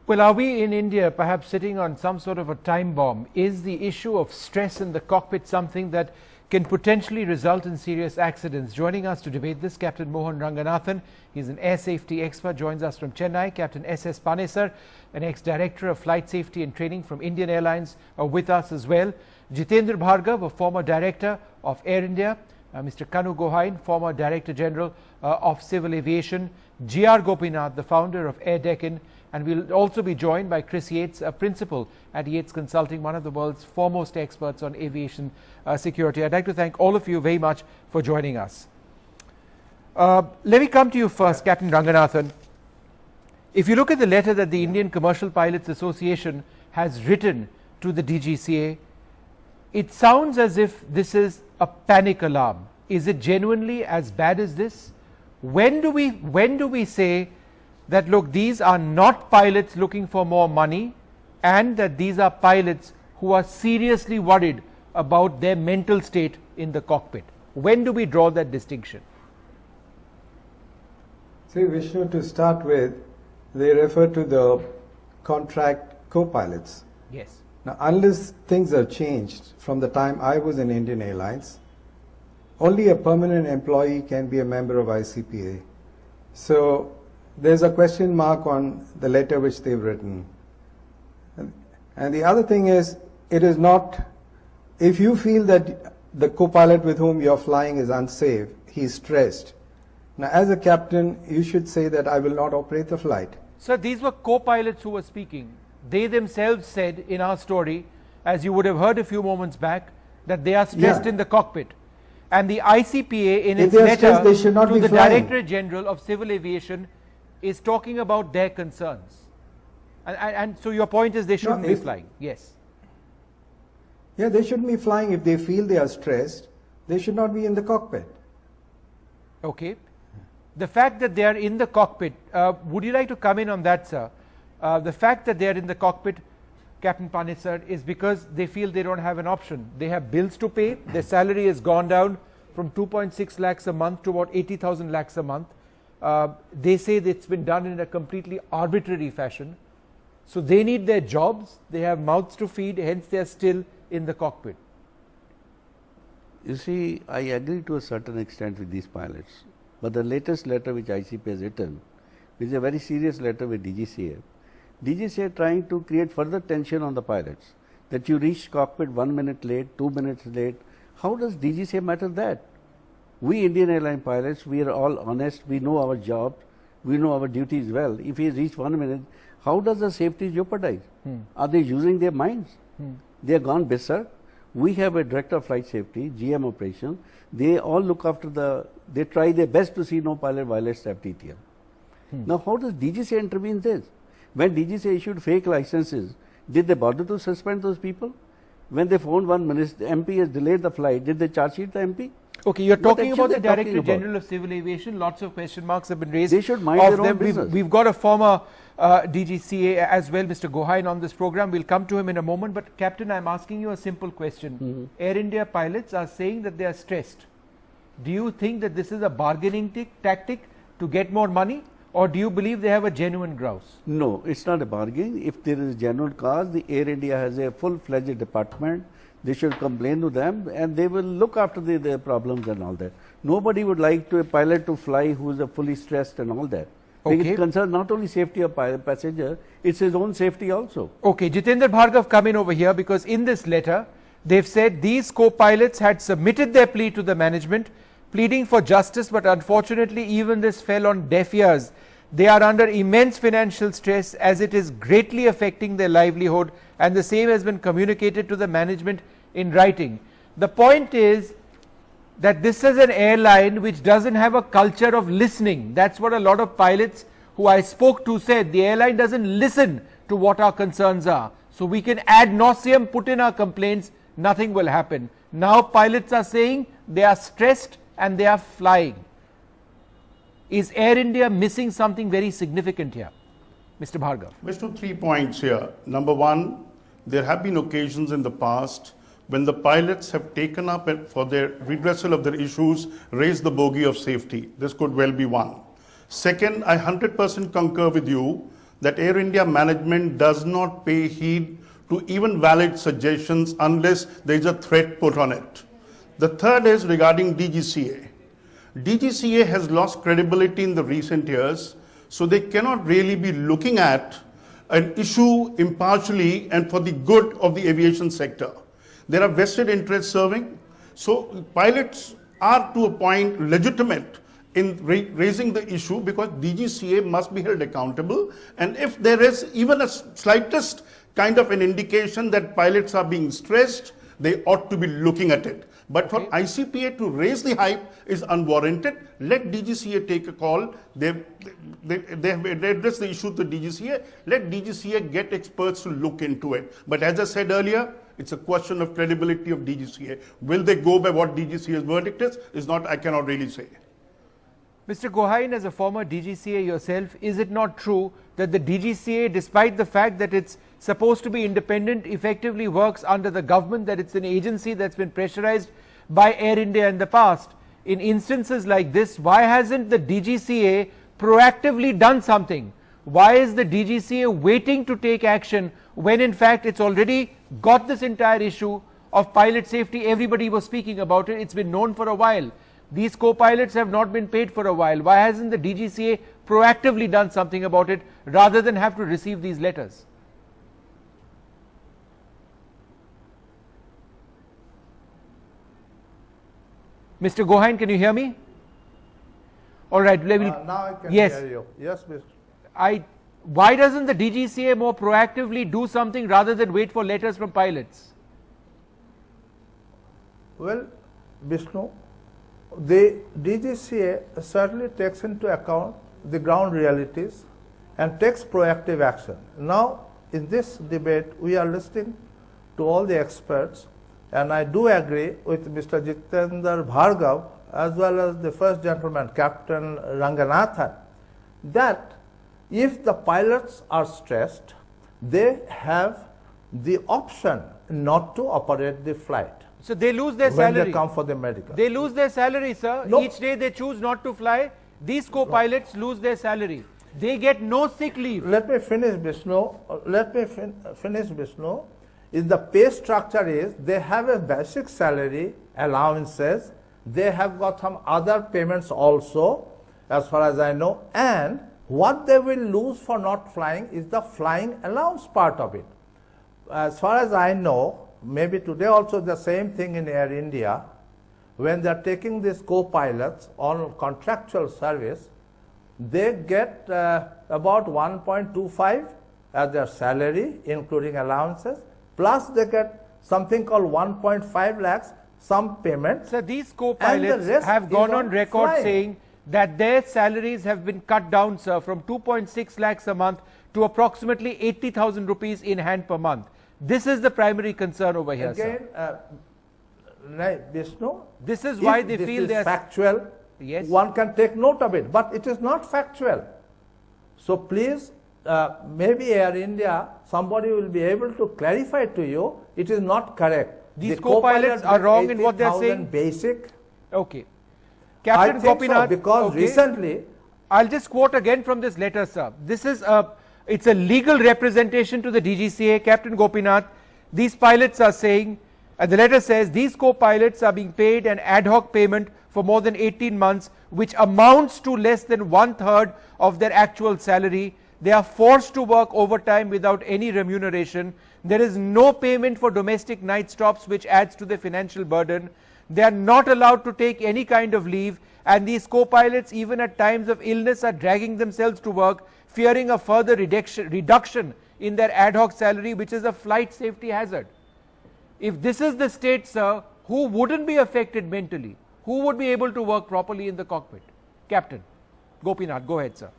Well, are we in India perhaps sitting on some sort of a time bomb? Is the issue of stress in the cockpit something that can potentially result in serious accidents? Joining us to debate this, Captain Mohan Ranganathan. He's an air safety expert, joins us from Chennai. Captain S.S. Panesar, an ex-director of flight safety and training from Indian Airlines, are with us as well. Jitendra Bhargav, a former director of Air India. Mr. Kanu Gohain, former Director General of Civil Aviation. G.R. Gopinath, the founder of Air Deccan. And we'll also be joined by Chris Yates, a principal at Yates Consulting, one of the world's foremost experts on aviation security. I'd like to thank all of you very much for joining us. Let me come to you first, Captain Ranganathan. If you look at the letter that the Indian Commercial Pilots Association has written to the DGCA, it sounds as if this is a panic alarm. Is it genuinely as bad as this? When do we say that, look, these are not pilots looking for more money, and that these are pilots who are seriously worried about their mental state in the cockpit? When do we draw that distinction? See, Vishnu, to start with, they refer to the contract co-pilots. Yes. Now, unless things have changed from the time I was in Indian Airlines, only a permanent employee can be a member of ICPA. So there's a question mark on the letter which they've written. And the other thing is, it is not, if you feel that the co-pilot with whom you're flying is unsafe, he's stressed. Now, as a captain, you should say that I will not operate the flight. Sir, these were co-pilots who were speaking. They themselves said in our story, as you would have heard a few moments back, that they are stressed in the cockpit. And the ICPA, in its letter to the Director General of Civil Aviation, is talking about their concerns. And so your point is they shouldn't be flying. Yes. Yeah, they shouldn't be flying. If they feel they are stressed, they should not be in the cockpit. Okay. The fact that they are in the cockpit, would you like to come in on that, sir? The fact that they are in the cockpit, Captain Panesar, is because they feel they don't have an option. They have bills to pay. Their salary has gone down from 2.6 lakhs a month to about 80,000 lakhs a month. They say that it's been done in a completely arbitrary fashion. So they need their jobs, they have mouths to feed, hence they are still in the cockpit. You see, I agree to a certain extent with these pilots. But the latest letter which ICP has written, which is a very serious letter with DGCA, DGCA trying to create further tension on the pilots. That you reach cockpit 1 minute late, 2 minutes late. How does DGCA matter that? We Indian Airline pilots, we are all honest, we know our job, we know our duties well. If we reach 1 minute, how does the safety jeopardize? Are they using their minds? They are gone berserk. We have a director of flight safety, GM operation. They all look after they try their best to see no pilot violates FTTL. Now, how does DGCA intervene in this? When DGCA issued fake licenses, did they bother to suspend those people? When they found one minister, the MP has delayed the flight, did they charge sheet the MP? Okay, you're talking about the Director General of Civil Aviation. Lots of question marks have been raised. They should mind their own business. We've got a former DGCA as well, Mr. Gohain, on this program. We'll come to him in a moment. But Captain, I'm asking you a simple question. Air India pilots are saying that they are stressed. Do you think that this is a bargaining tactic to get more money? Or do you believe they have a genuine grouse? No, it's not a bargain. If there is a genuine cause, the Air India has a full-fledged department. They should complain to them and they will look after their problems and all that. Nobody would like a pilot to fly who is fully stressed and all that. Okay. It concerns not only safety of passenger, it's his own safety also. Okay, Jitendra Bhargav, come in over here, because in this letter, they've said these co-pilots had submitted their plea to the management, pleading for justice, but unfortunately even this fell on deaf ears. They are under immense financial stress as it is greatly affecting their livelihood, and the same has been communicated to the management in writing. The point is that this is an airline which doesn't have a culture of listening. That's what a lot of pilots who I spoke to said. The airline doesn't listen to what our concerns are. So we can ad nauseum put in our complaints, nothing will happen. Now pilots are saying they are stressed and they are flying. Is Air India missing something very significant here? Mr. Bhargav. Vishnu, 3 points here. Number one, there have been occasions in the past when the pilots have taken up for their redressal of their issues, raised the bogey of safety. This could well be one. Second, I 100% concur with you that Air India management does not pay heed to even valid suggestions unless there is a threat put on it. The third is regarding DGCA. DGCA has lost credibility in the recent years, so they cannot really be looking at an issue impartially and for the good of the aviation sector. There are vested interests serving, so pilots are to a point legitimate in raising the issue because DGCA must be held accountable, and if there is even a slightest kind of an indication that pilots are being stressed, they ought to be looking at it. But for ICPA to raise the hype is unwarranted. Let DGCA take a call. They have addressed the issue to DGCA. Let DGCA get experts to look into it. But as I said earlier, it's a question of credibility of DGCA. Will they go by what DGCA's verdict is not, I cannot really say. Mr. Gohain, as a former DGCA yourself, is it not true that the DGCA, despite the fact that it's supposed to be independent, effectively works under the government, that it's an agency that's been pressurized by Air India in the past? In instances like this, why hasn't the DGCA proactively done something? Why is the DGCA waiting to take action when in fact it's already got this entire issue of pilot safety? Everybody was speaking about it. It's been known for a while. These co-pilots have not been paid for a while. Why hasn't the DGCA proactively done something about it rather than have to receive these letters? Mr. Gohain, can you hear me? All right. Now I can yes. hear you. Yes, Mr. Why doesn't the DGCA more proactively do something rather than wait for letters from pilots? Well, Vishnu, the DGCA certainly takes into account the ground realities and takes proactive action. Now, in this debate, we are listening to all the experts, and I do agree with Mr. Jitendra Bhargav as well as the first gentleman, Captain Ranganathan, that if the pilots are stressed, they have the option not to operate the flight. So they lose their when salary. they come for the medical. They lose their salary, sir. No. Each day they choose not to fly. These co-pilots lose their salary. They get no sick leave. Let me finish, Vishnu. Finish, Vishnu. In the pay structure is they have a basic salary, allowances. They have got some other payments also, as far as I know. And what they will lose for not flying is the flying allowance part of it. As far as I know, maybe today also the same thing in Air India, when they are taking these co-pilots on contractual service, they get about 1.25 as their salary, including allowances, plus they get something called 1.5 lakhs, some payments. So these co-pilots have gone on record saying that their salaries have been cut down, sir, from 2.6 lakhs a month to approximately 80,000 rupees in hand per month. This is the primary concern over here, again, sir. Right, Vishnu. This is why they this feel is they are factual. Yes. One can take note of it, but it is not factual. So please, maybe Air India, somebody will be able to clarify to you. It is not correct. These The co-pilots are get wrong in what they are 80,000 saying. Basic. Okay. I Captain think Gopinath, so, because okay. recently. I'll just quote again from this letter, sir. This is it's a legal representation to the DGCA. Captain Gopinath, these pilots are saying, the letter says, these co-pilots are being paid an ad hoc payment for more than 18 months, which amounts to less than 1/3 of their actual salary. They are forced to work overtime without any remuneration. There is no payment for domestic night stops, which adds to the financial burden. They are not allowed to take any kind of leave, and these co-pilots, even at times of illness, are dragging themselves to work, fearing a further reduction in their ad hoc salary, which is a flight safety hazard. If this is the state, sir, who wouldn't be affected mentally? Who would be able to work properly in the cockpit? Captain Gopinath, go ahead, sir.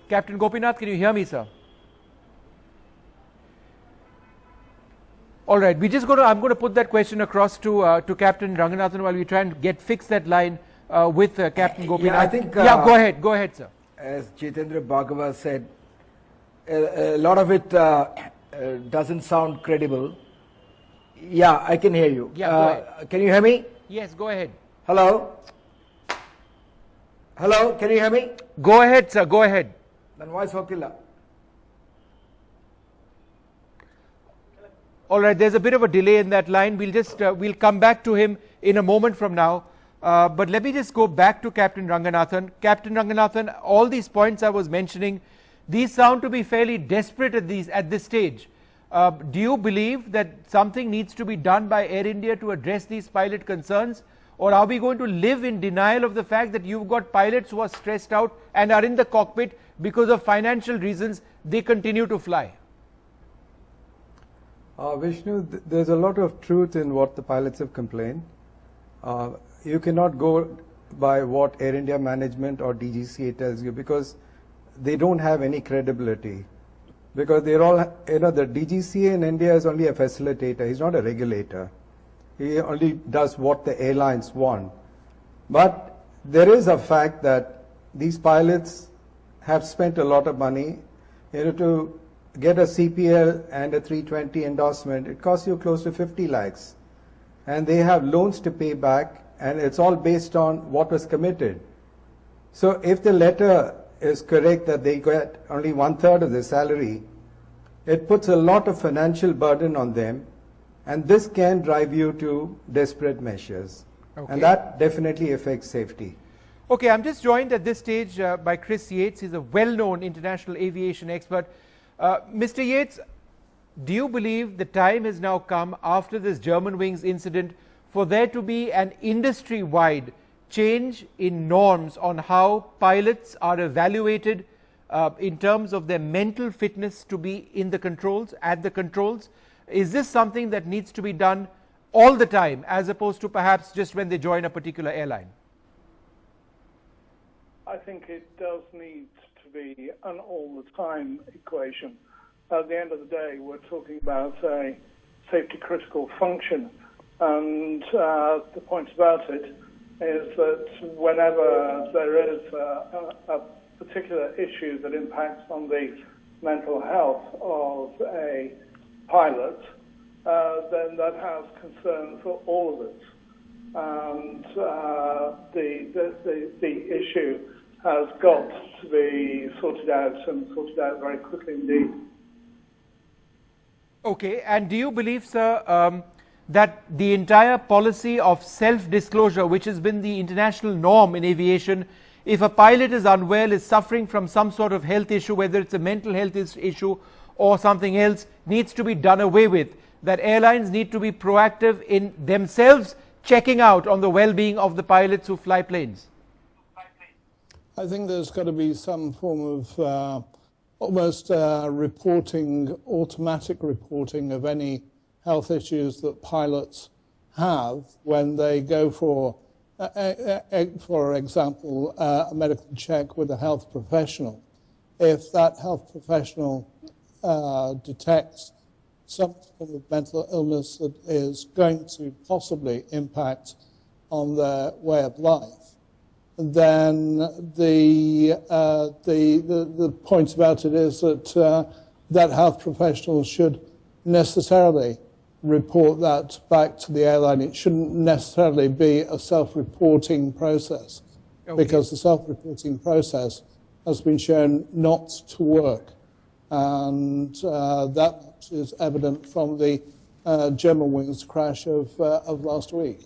Captain Gopinath, can you hear me, sir? All right, I'm going to put that question across to Captain Ranganathan while we try and fix that line with Captain Gopinath. Yeah, I think, go ahead, sir. As Jitendra Bhargava said, a lot of it doesn't sound credible. Yeah, I can hear you. Yeah, go ahead. Can you hear me? Yes, go ahead. Hello? Hello, can you hear me? Go ahead, sir, go ahead. Then voice Hokila. All right, there's a bit of a delay in that line. We'll just we'll come back to him in a moment from now. But let me just go back to Captain Ranganathan. Captain Ranganathan, all these points I was mentioning, these sound to be fairly desperate at this stage. Do you believe that something needs to be done by Air India to address these pilot concerns? Or are we going to live in denial of the fact that you've got pilots who are stressed out and are in the cockpit because of financial reasons, they continue to fly? Vishnu, there's a lot of truth in what the pilots have complained. You cannot go by what Air India management or DGCA tells you because they don't have any credibility. Because they're all, the DGCA in India is only a facilitator, he's not a regulator. He only does what the airlines want. But there is a fact that these pilots have spent a lot of money. To get a CPL and a 320 endorsement, it costs you close to 50 lakhs. And they have loans to pay back, and it's all based on what was committed. So if the letter is correct that they get only 1/3 of their salary, it puts a lot of financial burden on them, and this can drive you to desperate measures. Okay. And that definitely affects safety. Okay, I'm just joined at this stage by Chris Yates. He's a well-known international aviation expert. Mr. Yates, do you believe the time has now come after this Germanwings incident for there to be an industry-wide change in norms on how pilots are evaluated in terms of their mental fitness to be in the controls, at the controls? Is this something that needs to be done all the time as opposed to perhaps just when they join a particular airline? I think it does need to be an all-the-time equation. At the end of the day, we're talking about a safety-critical function, and the point about it is that whenever there is a particular issue that impacts on the mental health of a pilot, then that has concern for all of us. And the issue has got to be sorted out, and sorted out very quickly indeed. Okay, and do you believe, sir, that the entire policy of self-disclosure, which has been the international norm in aviation, if a pilot is unwell, is suffering from some sort of health issue, whether it's a mental health issue or something else, needs to be done away with, that airlines need to be proactive in themselves checking out on the well-being of the pilots who fly planes? I think there's got to be some form of almost reporting, automatic reporting of any health issues that pilots have when they go for example, a medical check with a health professional. If that health professional detects some form of mental illness that is going to possibly impact on their way of life, then the point about it is that that health professional should necessarily report that back to the airline. It shouldn't necessarily be a self-reporting process, because the self-reporting process has been shown not to work, and that is evident from the Germanwings crash of last week.